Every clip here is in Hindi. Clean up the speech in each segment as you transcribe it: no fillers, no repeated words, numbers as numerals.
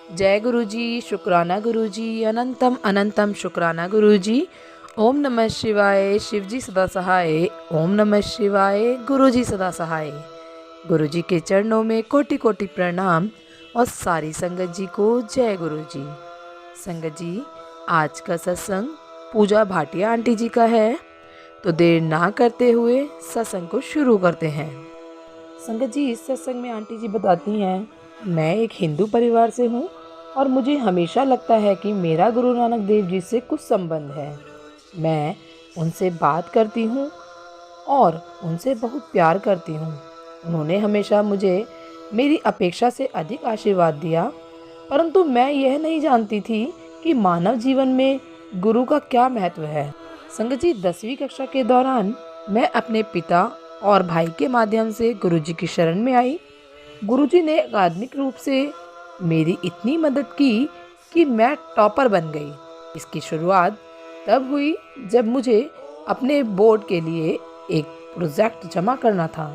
जय गुरुजी, शुक्राना गुरुजी, अनंतम अनंतम शुक्राना गुरुजी। ओम नमः शिवाय, शिवजी सदा सहाय। ओम नमः शिवाय, गुरुजी सदा सहाय। गुरुजी के चरणों में कोटि कोटि प्रणाम और सारी संगत जी को जय गुरुजी। संगत जी, आज का सत्संग पूजा भाटिया आंटी जी का है, तो देर ना करते हुए सत्संग को शुरू करते हैं। संगत जी, इस सत्संग में आंटी जी बताती हैं, मैं एक हिंदू परिवार से हूँ और मुझे हमेशा लगता है कि मेरा गुरु नानक देव जी से कुछ संबंध है। मैं उनसे बात करती हूँ और उनसे बहुत प्यार करती हूँ। उन्होंने हमेशा मुझे मेरी अपेक्षा से अधिक आशीर्वाद दिया, परंतु मैं यह नहीं जानती थी कि मानव जीवन में गुरु का क्या महत्व है। संगत जी, 10वीं कक्षा के दौरान मैं अपने पिता और भाई के माध्यम से गुरुजी की शरण में आई। गुरुजी ने अकादमिक रूप से मेरी इतनी मदद की कि मैं टॉपर बन गई। इसकी शुरुआत तब हुई जब मुझे अपने बोर्ड के लिए एक प्रोजेक्ट जमा करना था।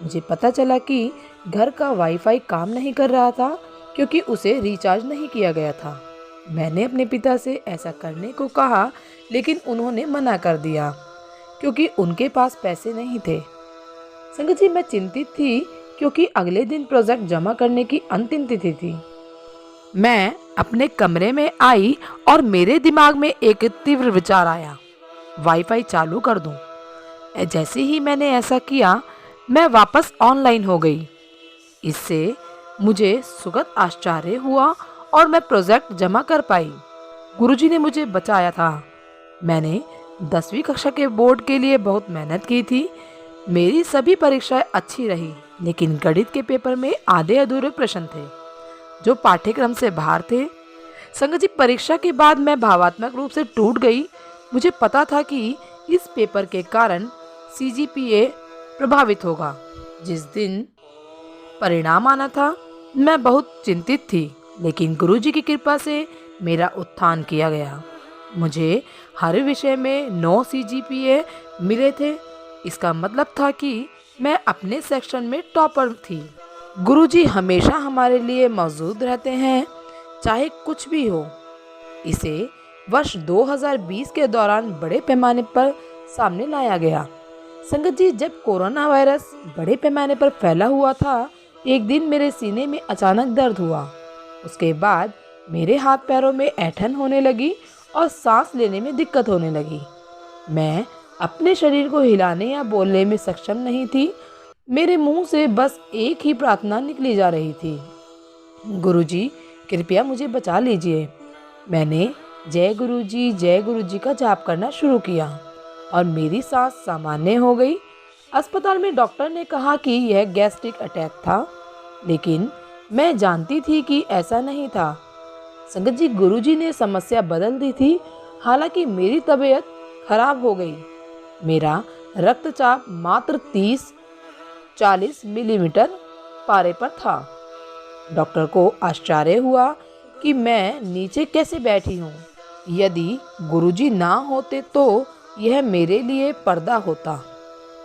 मुझे पता चला कि घर का वाईफाई काम नहीं कर रहा था क्योंकि उसे रिचार्ज नहीं किया गया था। मैंने अपने पिता से ऐसा करने को कहा, लेकिन उन्होंने मना कर दिया क्योंकि उनके पास पैसे नहीं थे। संगत जी, मैं चिंतित थी क्योंकि अगले दिन प्रोजेक्ट जमा करने की अंतिम तिथि थी। मैं अपने कमरे में आई और मेरे दिमाग में एक तीव्र विचार आया, वाईफाई चालू कर दूं। जैसे ही मैंने ऐसा किया, मैं वापस ऑनलाइन हो गई। इससे मुझे सुखद आश्चर्य हुआ और मैं प्रोजेक्ट जमा कर पाई। गुरुजी ने मुझे बचाया था। मैंने 10वीं कक्षा के बोर्ड के लिए बहुत मेहनत की थी। मेरी सभी परीक्षाएं अच्छी रही, लेकिन गणित के पेपर में आधे अधूरे प्रश्न थे जो पाठ्यक्रम से बाहर थे। संगत जी, परीक्षा के बाद मैं भावात्मक रूप से टूट गई। मुझे पता था कि इस पेपर के कारण CGPA प्रभावित होगा। जिस दिन परिणाम आना था, मैं बहुत चिंतित थी, लेकिन गुरुजी की कृपा से मेरा उत्थान किया गया। मुझे हर विषय में 9 CGPA मिले थे। इसका मतलब था कि मैं अपने सेक्शन में टॉपर थी। गुरुजी हमेशा हमारे लिए मौजूद रहते हैं, चाहे कुछ भी हो। इसे वर्ष 2020 के दौरान बड़े पैमाने पर सामने लाया गया। संगत जी, जब कोरोना वायरस बड़े पैमाने पर फैला हुआ था, एक दिन मेरे सीने में अचानक दर्द हुआ। उसके बाद मेरे हाथ पैरों में ऐंठन होने लगी और सांस लेने में दिक्कत होने लगी। मैं अपने शरीर को हिलाने या बोलने में सक्षम नहीं थी। मेरे मुंह से बस एक ही प्रार्थना निकली जा रही थी, गुरुजी कृपया मुझे बचा लीजिए। मैंने जय गुरुजी का जाप करना शुरू किया और मेरी सांस सामान्य हो गई। अस्पताल में डॉक्टर ने कहा कि यह गैस्ट्रिक अटैक था, लेकिन मैं जानती थी कि ऐसा नहीं था। संगत जी, गुरुजी ने समस्या बदल दी थी। हालांकि मेरी तबीयत खराब हो गई। मेरा रक्तचाप मात्र 30-40 मिलीमीटर पारे पर था। डॉक्टर को आश्चर्य हुआ कि मैं नीचे कैसे बैठी हूँ। यदि गुरुजी ना होते तो यह मेरे लिए पर्दा होता।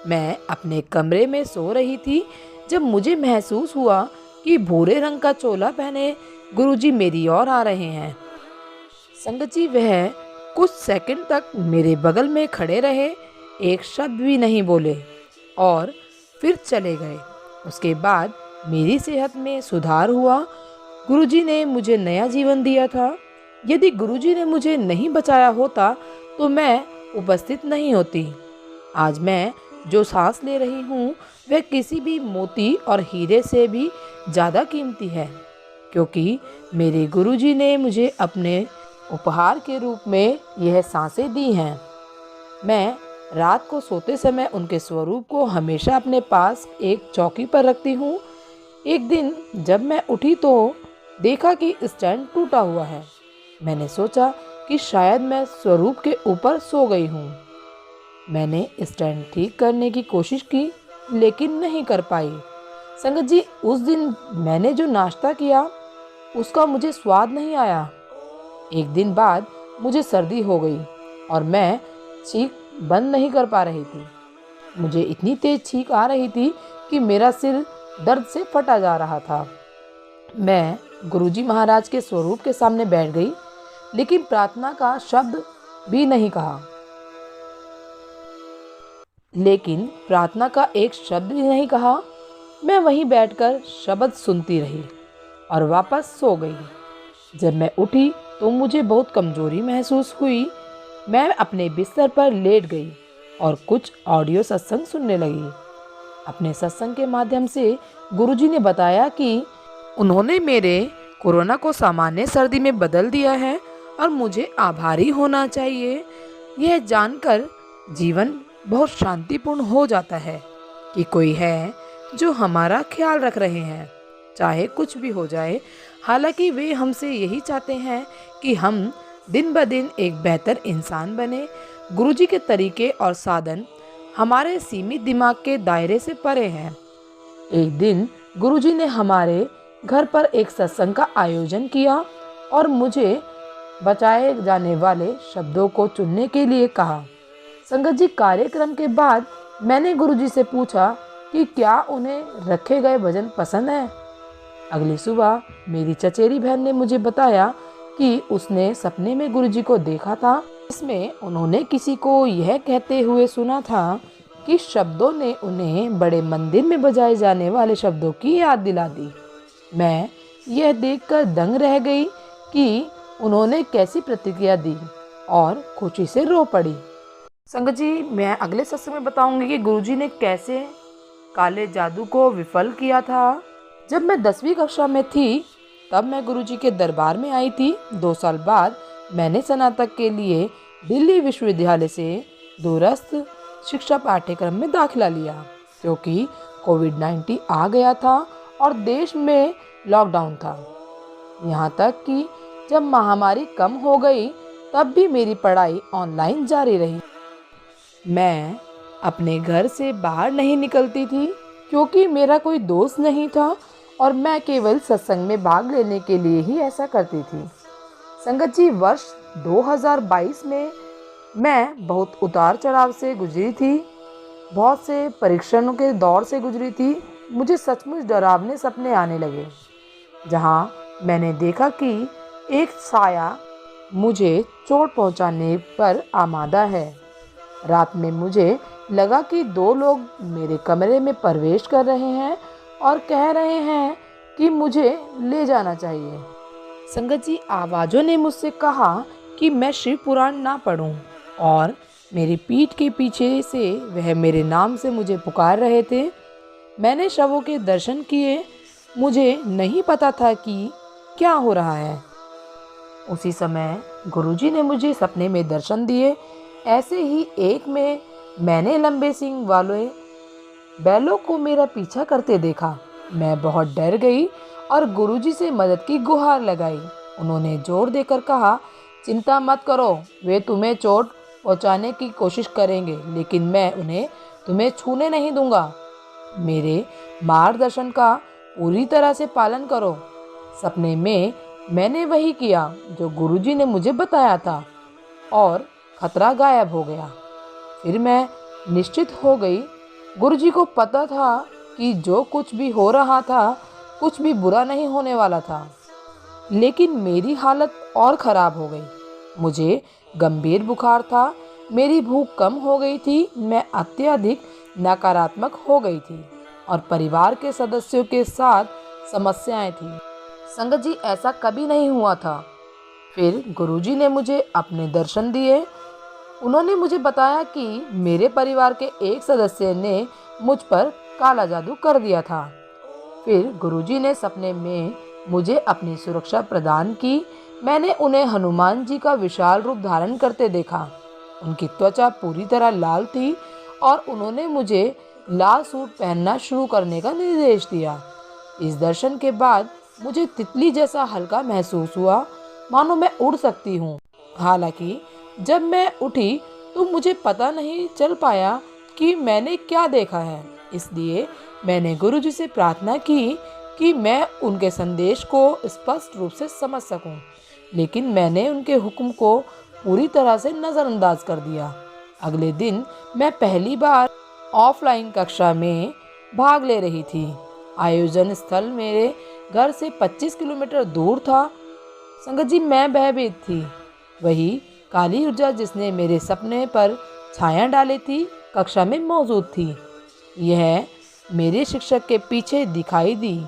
मैं अपने कमरे में सो रही थी जब मुझे महसूस हुआ कि भूरे रंग का चोला पहने गुरुजी मेरी ओर आ रहे हैं। संगत जी, वह कुछ सेकंड तक मेरे बगल में खड़े रहे, एक शब्द भी नहीं बोले और फिर चले गए। उसके बाद मेरी सेहत में सुधार हुआ। गुरुजी ने मुझे नया जीवन दिया था। यदि गुरुजी ने मुझे नहीं बचाया होता तो मैं उपस्थित नहीं होती। आज मैं जो सांस ले रही हूँ, वह किसी भी मोती और हीरे से भी ज़्यादा कीमती है, क्योंकि मेरे गुरुजी ने मुझे अपने उपहार के रूप में यह सांसें दी हैं। मैं रात को सोते समय उनके स्वरूप को हमेशा अपने पास एक चौकी पर रखती हूँ। एक दिन जब मैं उठी तो देखा कि स्टैंड टूटा हुआ है। मैंने सोचा कि शायद मैं स्वरूप के ऊपर सो गई हूँ। मैंने स्टैंड ठीक करने की कोशिश की, लेकिन नहीं कर पाई। संगत जी, उस दिन मैंने जो नाश्ता किया उसका मुझे स्वाद नहीं आया। एक दिन बाद मुझे सर्दी हो गई और मैं छींक बंद नहीं कर पा रही थी। मुझे इतनी तेज छींक आ रही थी कि मेरा सिर दर्द से फटा जा रहा था। मैं गुरुजी महाराज के स्वरूप के सामने बैठ गई, लेकिन प्रार्थना का शब्द भी नहीं कहा। लेकिन प्रार्थना का एक शब्द भी नहीं कहा। मैं वहीं बैठकर शब्द सुनती रही और वापस सो गई। जब मैं उठी तो मुझे बहुत कमजोरी महसूस हुई। मैं अपने बिस्तर पर लेट गई और कुछ ऑडियो सत्संग सुनने लगी। अपने सत्संग के माध्यम से गुरुजी ने बताया कि उन्होंने मेरे कोरोना को सामान्य सर्दी में बदल दिया है और मुझे आभारी होना चाहिए। यह जानकर जीवन बहुत शांतिपूर्ण हो जाता है कि कोई है जो हमारा ख्याल रख रहे हैं, चाहे कुछ भी हो जाए। हालांकि वे हमसे यही चाहते हैं कि हम दिन ब दिन एक बेहतर इंसान बने। गुरुजी के तरीके और साधन हमारे सीमित दिमाग के दायरे से परे हैं। एक दिन गुरुजी ने हमारे घर पर एक सत्संग का आयोजन किया और मुझे बचाए जाने वाले शब्दों को चुनने के लिए कहा। संगत जी, कार्यक्रम के बाद मैंने गुरुजी से पूछा कि क्या उन्हें रखे गए भजन पसंद है। अगली सुबह मेरी चचेरी बहन ने मुझे बताया कि उसने सपने में गुरुजी को देखा था। इसमें उन्होंने किसी को यह कहते हुए सुना था कि शब्दों ने उन्हें बड़े मंदिर में बजाए जाने वाले शब्दों की याद दिला दी। मैं यह देखकर दंग रह गई कि उन्होंने कैसी प्रतिक्रिया दी और खुशी से रो पड़ी। संगत जी, मैं अगले सत्संग में बताऊंगी कि गुरुजी ने कैसे काले जादू को विफल किया था। जब मैं 10वीं कक्षा में थी तब मैं गुरुजी के दरबार में आई थी। 2 साल बाद मैंने स्नातक के लिए दिल्ली विश्वविद्यालय से दूरस्थ शिक्षा पाठ्यक्रम में दाखिला लिया, क्योंकि कोविड-19 आ गया था और देश में लॉकडाउन था। यहाँ तक कि जब महामारी कम हो गई तब भी मेरी पढ़ाई ऑनलाइन जारी रही। मैं अपने घर से बाहर नहीं निकलती थी क्योंकि मेरा कोई दोस्त नहीं था और मैं केवल सत्संग में भाग लेने के लिए ही ऐसा करती थी। संगत जी, वर्ष 2022 में मैं बहुत उतार चढ़ाव से गुजरी थी, बहुत से परीक्षणों के दौर से गुजरी थी। मुझे सचमुच डरावने सपने आने लगे, जहां मैंने देखा कि एक साया मुझे चोट पहुंचाने पर आमादा है। रात में मुझे लगा कि 2 लोग मेरे कमरे में प्रवेश कर रहे हैं और कह रहे हैं कि मुझे ले जाना चाहिए। संगत जी, आवाज़ों ने मुझसे कहा कि मैं शिव पुराण ना पढूं और मेरी पीठ के पीछे से वह मेरे नाम से मुझे पुकार रहे थे। मैंने शवों के दर्शन किए। मुझे नहीं पता था कि क्या हो रहा है। उसी समय गुरुजी ने मुझे सपने में दर्शन दिए। ऐसे ही एक में मैंने लंबे सींग वाले बैलों को मेरा पीछा करते देखा। मैं बहुत डर गई और गुरुजी से मदद की गुहार लगाई। उन्होंने जोर देकर कहा, चिंता मत करो, वे तुम्हें चोट पहुंचाने की कोशिश करेंगे, लेकिन मैं उन्हें तुम्हें छूने नहीं दूंगा। मेरे मार्गदर्शन का पूरी तरह से पालन करो। सपने में मैंने वही किया जो गुरुजी ने मुझे बताया था और खतरा गायब हो गया। फिर मैं निश्चित हो गई। गुरुजी को पता था कि जो कुछ भी हो रहा था कुछ भी बुरा नहीं होने वाला था, लेकिन मेरी हालत और ख़राब हो गई। मुझे गंभीर बुखार था, मेरी भूख कम हो गई थी, मैं अत्यधिक नकारात्मक हो गई थी और परिवार के सदस्यों के साथ समस्याएं थी। संगत जी, ऐसा कभी नहीं हुआ था। फिर गुरुजी ने मुझे अपने दर्शन दिए। उन्होंने मुझे बताया कि मेरे परिवार के एक सदस्य ने मुझ पर काला जादू कर दिया था। फिर गुरुजी ने सपने में मुझे अपनी सुरक्षा प्रदान की। मैंने उन्हें हनुमान जी का विशाल रूप धारण करते देखा। उनकी त्वचा पूरी तरह लाल थी और उन्होंने मुझे लाल सूट पहनना शुरू करने का निर्देश दिया। इस दर्शन के बाद मुझे तितली जैसा हल्का महसूस हुआ, मानो मैं उड़ सकती हूँ। हालांकि जब मैं उठी तो मुझे पता नहीं चल पाया कि मैंने क्या देखा है। इसलिए मैंने गुरुजी से प्रार्थना की कि मैं उनके संदेश को स्पष्ट रूप से समझ सकूं, लेकिन मैंने उनके हुक्म को पूरी तरह से नज़रअंदाज कर दिया। अगले दिन मैं पहली बार ऑफलाइन कक्षा में भाग ले रही थी। आयोजन स्थल मेरे घर से 25 किलोमीटर दूर था। संगत जी, मैं भयभीत थी। वही काली ऊर्जा जिसने मेरे सपने पर छाया डाली थी कक्षा में मौजूद थी। यह मेरे शिक्षक के पीछे दिखाई दी।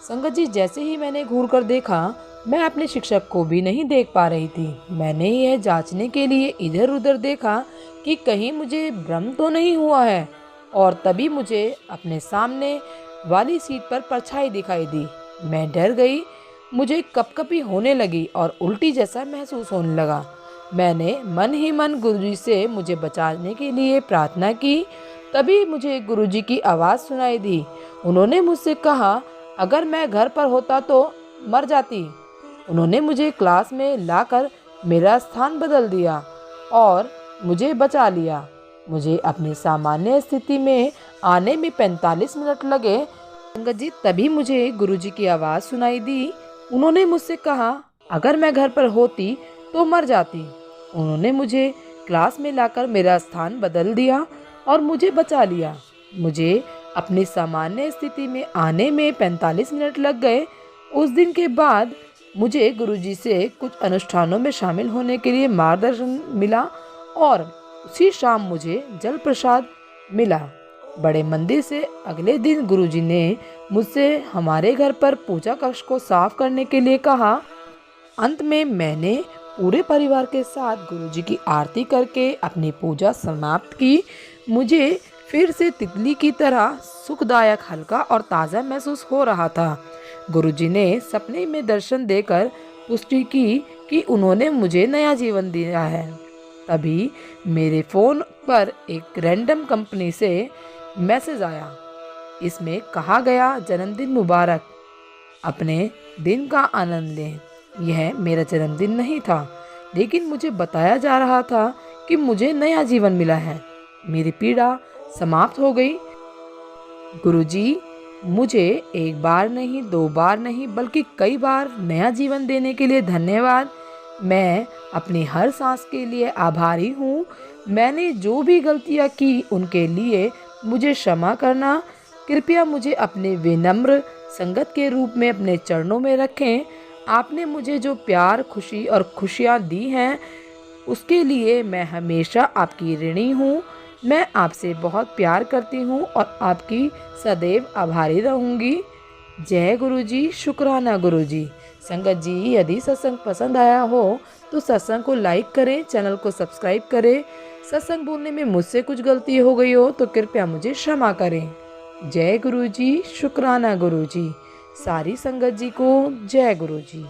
संगत जी, जैसे ही मैंने घूर कर देखा, मैं अपने शिक्षक को भी नहीं देख पा रही थी। मैंने यह जांचने के लिए इधर उधर देखा कि कहीं मुझे भ्रम तो नहीं हुआ है, और तभी मुझे अपने सामने वाली सीट पर परछाई दिखाई दी। मैं डर गई, मुझे कपकपी होने लगी और उल्टी जैसा महसूस होने लगा। मैंने मन ही मन गुरुजी से मुझे बचाने के लिए प्रार्थना की। तभी मुझे गुरुजी की आवाज़ सुनाई दी। उन्होंने मुझसे कहा, अगर मैं घर पर होता तो मर जाती। उन्होंने मुझे क्लास में लाकर मेरा स्थान बदल दिया और मुझे बचा लिया। मुझे अपनी सामान्य स्थिति में आने में 45 मिनट लगे। संगत जी, तभी मुझे गुरुजी की आवाज़ सुनाई दी। उन्होंने मुझसे कहा, अगर मैं घर पर होती तो मर जाती। उन्होंने मुझे क्लास में लाकर मेरा स्थान बदल दिया और मुझे बचा लिया। मुझे अपनी सामान्य स्थिति में आने में 45 मिनट लग गए। उस दिन के बाद मुझे गुरुजी से कुछ अनुष्ठानों में शामिल होने के लिए मार्गदर्शन मिला और उसी शाम मुझे जल प्रसाद मिला। बड़े मंदिर से अगले दिन गुरुजी ने मुझसे हमारे घर पर पूजा कक्ष को साफ करने के लिए कहा। अंत में मैंने पूरे परिवार के साथ गुरुजी की आरती करके अपनी पूजा समाप्त की। मुझे फिर से तितली की तरह सुखदायक, हल्का और ताज़ा महसूस हो रहा था। गुरुजी ने सपने में दर्शन देकर पुष्टि की कि उन्होंने मुझे नया जीवन दिया है। तभी मेरे फ़ोन पर एक रैंडम कंपनी से मैसेज आया। इसमें कहा गया, जन्मदिन मुबारक, अपने दिन का आनंद लें। यह मेरा जन्मदिन नहीं था, लेकिन मुझे बताया जा रहा था कि मुझे नया जीवन मिला है। मेरी पीड़ा समाप्त हो गई। गुरुजी मुझे एक बार नहीं, 2 बार नहीं, बल्कि कई बार नया जीवन देने के लिए धन्यवाद। मैं अपनी हर सांस के लिए आभारी हूँ। मैंने जो भी गलतियाँ की उनके लिए मुझे क्षमा करना। कृपया मुझे अपने विनम्र संगत के रूप में अपने चरणों में रखें। आपने मुझे जो प्यार, खुशी और खुशियाँ दी हैं, उसके लिए मैं हमेशा आपकी ऋणी हूँ। मैं आपसे बहुत प्यार करती हूँ और आपकी सदैव आभारी रहूँगी। जय गुरुजी, शुक्राना गुरुजी। संगत जी, यदि सत्संग पसंद आया हो तो सत्संग को लाइक करें, चैनल को सब्सक्राइब करें। सत्संग बोलने में मुझसे कुछ गलती हो गई हो तो कृपया मुझे क्षमा करें। जय गुरुजी, शुक्राना गुरुजी। सारी संगत जी को जय गुरुजी।